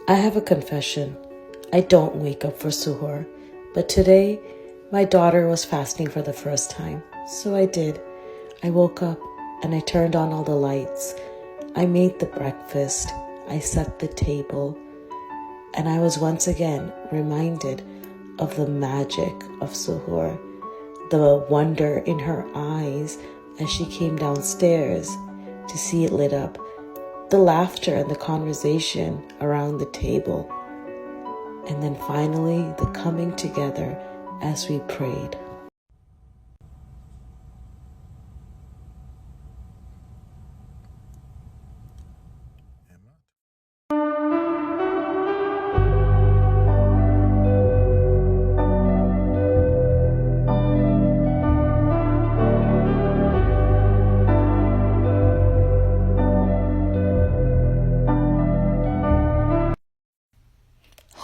I have a confession. I don't wake up for suhoor, but today my daughter was fasting for the first time, so I did. I woke up and I turned on all the lights. I made the breakfast. I set the table. And I was once again reminded of the magic of suhoor, the wonder in her eyes as she came downstairs to see it lit up, the laughter and the conversation around the table, and then finally the coming together as we prayed.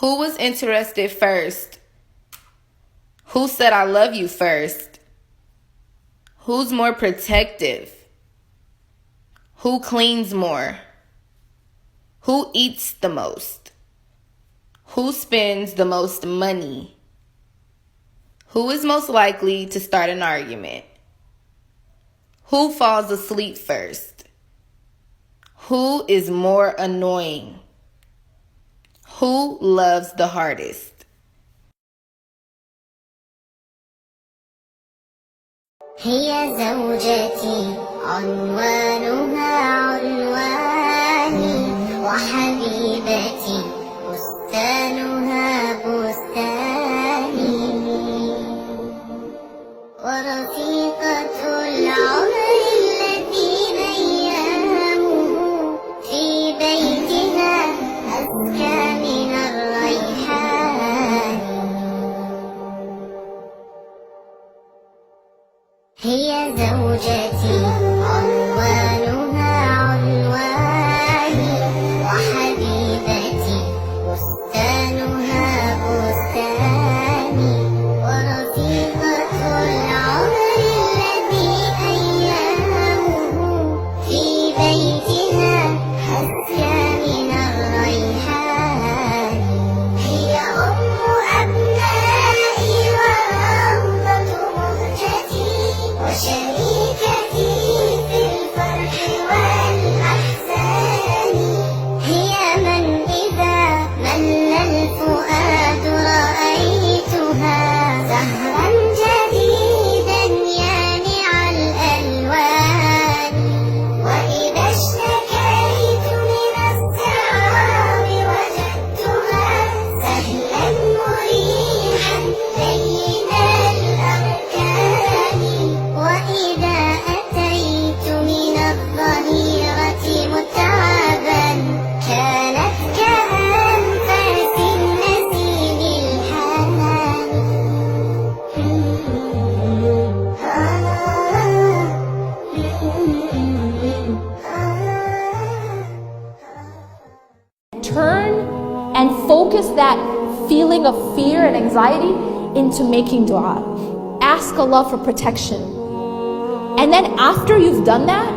Who was interested first? Who said I love you first? Who's more protective? Who cleans more? Who eats the most? Who spends the most money? Who is most likely to start an argument? Who falls asleep first? Who is more annoying? Who loves the hardest? هي زوجتي عنوانها عنواني وحبيبتي بستانها بستاني ورفيقة العمر التي أيامه في بيتها أزكى من الريحان هي زوجتي عنوانها عنواني وحبيبتي بستانها بستاني ورفيقة العمر الذي أيامه في بيتها أزكى من الريحان هي أم أبنائي وروضة مهجتي وشريكتي في الفرح والأحزان هي من إذا مل الفؤاد رأيتها زهرا جديدا يانع الألوان وإذا اشتكيت من الصعاب وجدتها سهلا مريحا لين الأركان وإذا أتيت من الظهيرة متعبا كانت كأنفاس النسيم Turn and focus that feeling of fear and anxiety into making dua. Ask Allah for protection. And then after you've done that,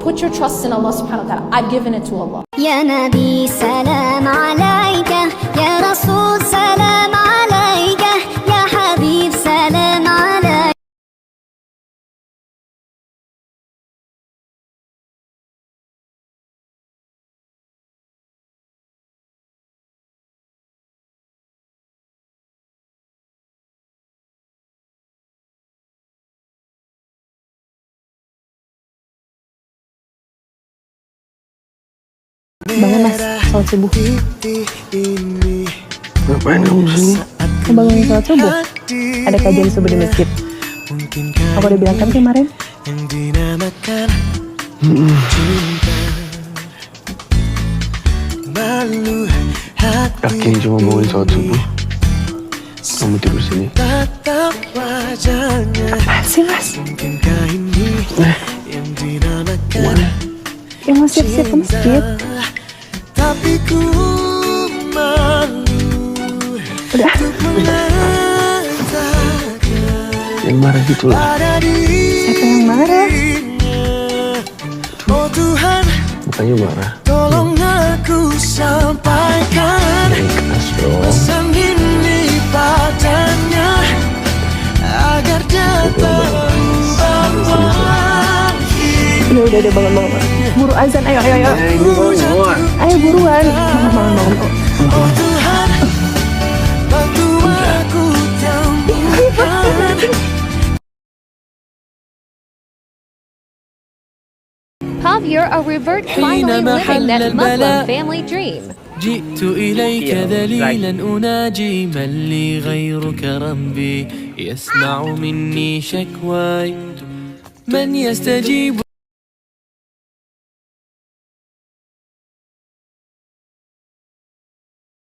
put your trust in Allah subhanahu wa ta'ala. I've given it to Allah. يا نبي سلام عليك يا رسول سلام عليك يا حبيب سلام عليك Bangun mas, sholat subuh. Ngapain kamu sini? Bangunin sholat subuh. Ada kajian subuh di masjid. Aku udah bilang kan kemarin? Yakin cuma bangunin sholat subuh? Kamu tidur sini. Apaan sih mas? Kemana? Ya mau siap-siap ke masjid. Udah. Yang marah gitu lah. Siapa yang marah? Bukannya marah. aku sampaikan Ikhlas bro. pesan ini padanya agar dia terbawa Udah bangun. Buru azan, ayo. Ayo buruan. Bangun. Oh Tuhan, bantu aku temukan. Javier, a revert finally living that Muslim family dream. جئت إليك ذليلا أناجي من لي غيرك ربي يسمع مني شكواي من يستجيب.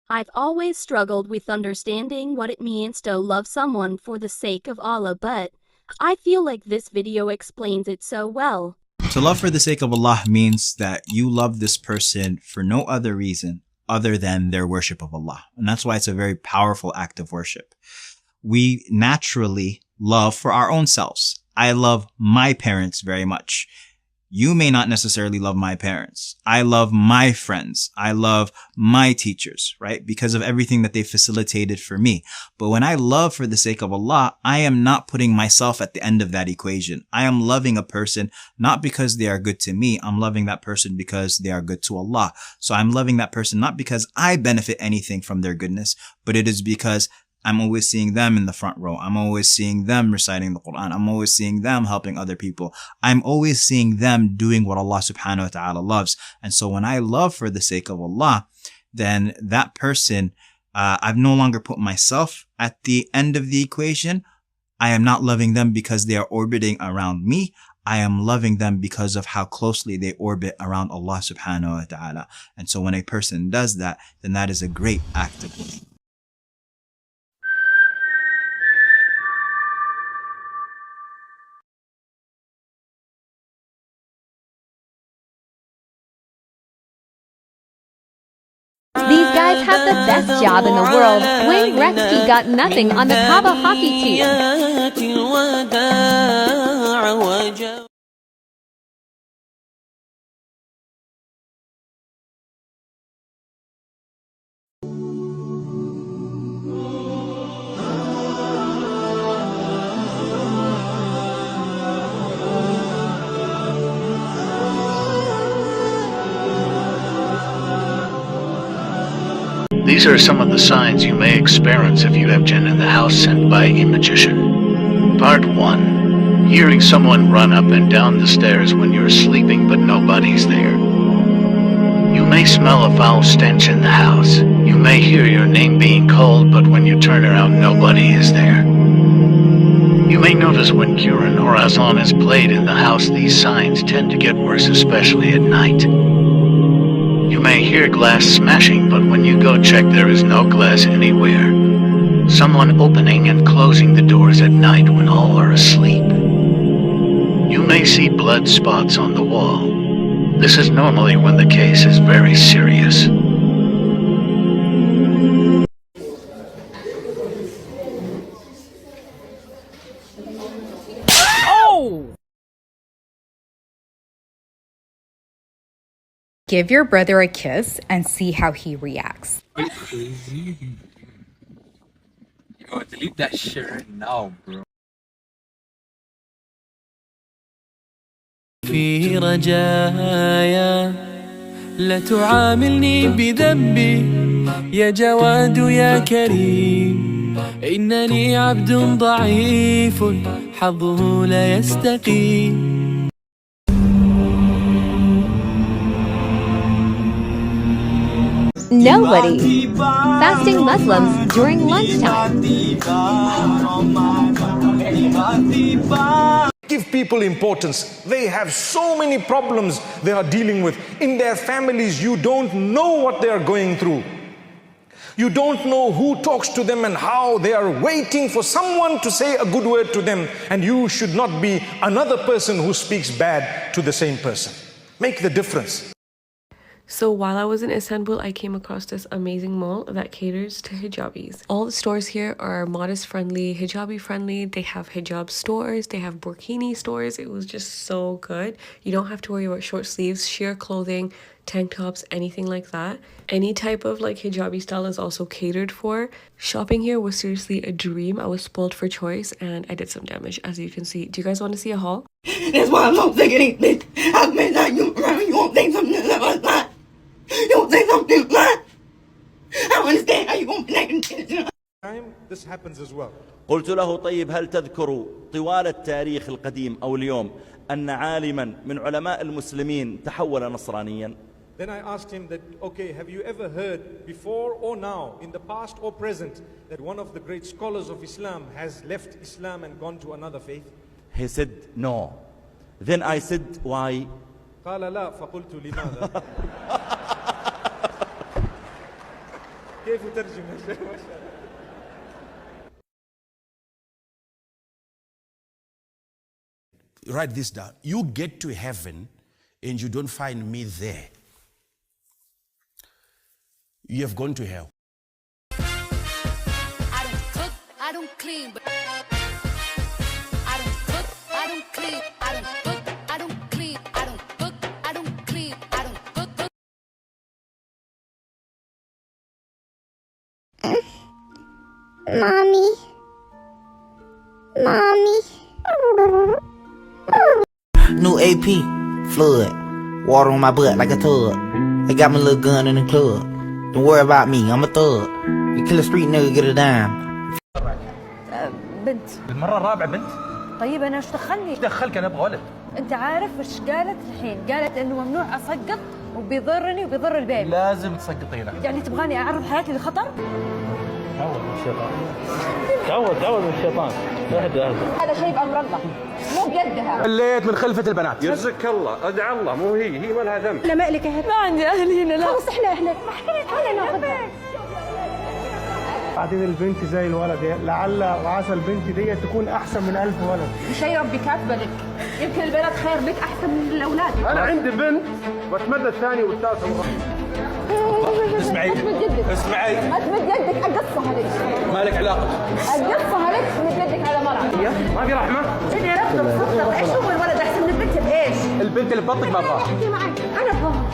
I've always struggled with understanding what it means to love someone for the sake of Allah, but I feel like this video explains it so well. To love for the sake of Allah means that you love this person for no other reason other than their worship of Allah. And that's why it's a very powerful act of worship. We naturally love for our own selves. I love my parents very much. You may not necessarily love my parents. I love my friends. I love my teachers, right? Because of everything that they facilitated for me. But when I love for the sake of Allah, I am not putting myself at the end of that equation. I am loving a person not because they are good to me. I'm loving that person because they are good to Allah. So I'm loving that person not because I benefit anything from their goodness, but it is because I'm always seeing them in the front row. I'm always seeing them reciting the Quran. I'm always seeing them helping other people. I'm always seeing them doing what Allah subhanahu wa ta'ala loves. And so when I love for the sake of Allah, then that person, I've no longer put myself at the end of the equation. I am not loving them because they are orbiting around me. I am loving them because of how closely they orbit around Allah subhanahu wa ta'ala. And so when a person does that, then that is a great act of love. These guys have the best job in the world. Wayne Gretzky got nothing on the Kaaba hockey team. These are some of the signs you may experience if you have jinn in the house sent by a magician. Part 1. Hearing someone run up and down the stairs when you're sleeping but nobody's there. You may smell a foul stench in the house. You may hear your name being called, but when you turn around nobody is there. You may notice when Quran or Azan is played in the house, these signs tend to get worse, especially at night. You may hear glass smashing, but when you go check there is no glass anywhere. Someone opening and closing the doors at night when all are asleep. You may see blood spots on the wall. This is normally when the case is very serious. Give your brother a kiss and see how he reacts. Yo, delete that shit right now, bro. في رجايا لا تعاملني بذنبي يا جواد يا كريم إنني عبد ضعيف حظه لا يستقيم. Nobody. Fasting Muslims during lunchtime. Give people importance. They have so many problems they are dealing with. In their families, you don't know what they are going through. You don't know who talks to them and how they are waiting for someone to say a good word to them. And you should not be another person who speaks bad to the same person. Make the difference. So while I was in Istanbul, I came across this amazing mall that caters to hijabis. All the stores here are modest friendly, hijabi friendly. They have hijab stores, they have burkini stores. It was just so good. You don't have to worry about short sleeves, sheer clothing, tank tops, anything like that. Any type of like hijabi style is also catered for. Shopping here was seriously a dream. I was spoiled for choice and I did some damage, as you can see. Do you guys want to see a haul? That's why I'm not thinking it. I've been like you around. You won't think something like that. You won't think something like that. I don't understand how you won't think. This happens as well. قلت له طيب هل تذكر طوال التاريخ القديم أو اليوم أن عالما من علماء المسلمين تحول نصرانيا؟ Then I asked him that, okay, have you ever heard before or now, in the past or present, that one of the great scholars of Islam has left Islam and gone to another faith? He said no. Then I said why? قال لا فقلت لماذا؟ كيف ترجم؟ Write this down. You get to heaven and you don't find me there. You have gone to hell. I don't cook, I don't clean, but I don't cook, I don't clean, I don't cook, I don't clean, I don't cook, I don't clean, I don't cook. Mommy. Mommy. New AP, flood. Water on my butt like a tub. I got my little gun in the club. Don't worry about me, I'm a thug. You kill a street nigga, get a dime. بنت المرة الرابعة بنت. طيب أنا إيش دخلني؟ إيش دخلك أنا أبغى ولد؟ أنت عارف إيش قالت الحين؟ قالت إنه ممنوع أسقط وبيضرني وبيضر البيبي. لازم تسقطينه. يعني تبغاني أعرض حياتي للخطر؟ تعوذ من الشيطان. تعوذ من الشيطان. اهدى اهدى. هذا شيء بأمر الله، مو بيدها. خليت من خلفة البنات. يرزقك الله، ادعى الله، مو هي ما لها ذنب. لا ما لك أهل. ما عندي أهل هنا لا. خلص إحنا أهلك. ما حكيت ولا ناخذها. بعدين البنت زي الولد، لعل وعسى البنت دي تكون احسن من 1000 ولد. شيء ربي كاتبه لك، يمكن البنات خير لك احسن من الاولاد. انا عندي بنت واتمنى الثاني والثالث اسمعي اسمعي ما تمد يدك اقصها لك. ما لك علاقه. اقصها لك تمد يدك على مرأة. ما في رحمه. اللي رفض بصدق ايش هو الولد احسن من البنت بايش؟ البنت اللي ببطنك ما ابغاها. احكي معك انا ابغاها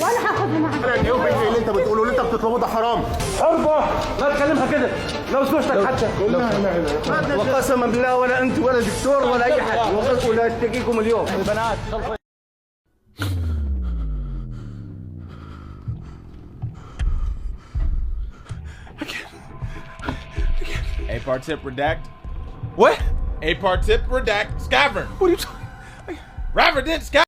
وانا هاخذها معك. انا اليوم اللي انت بتقوله اللي انت بتطلبه ده حرام. حرمه ما تكلمها كده لو زوجتك حتى. وقسما بالله ولا انت ولا دكتور ولا اي حد ولا اشتكيكم اليوم. البنات A-part tip redact. What? A-part tip redact. Scavern. What are you talking? Rapper did Scavern.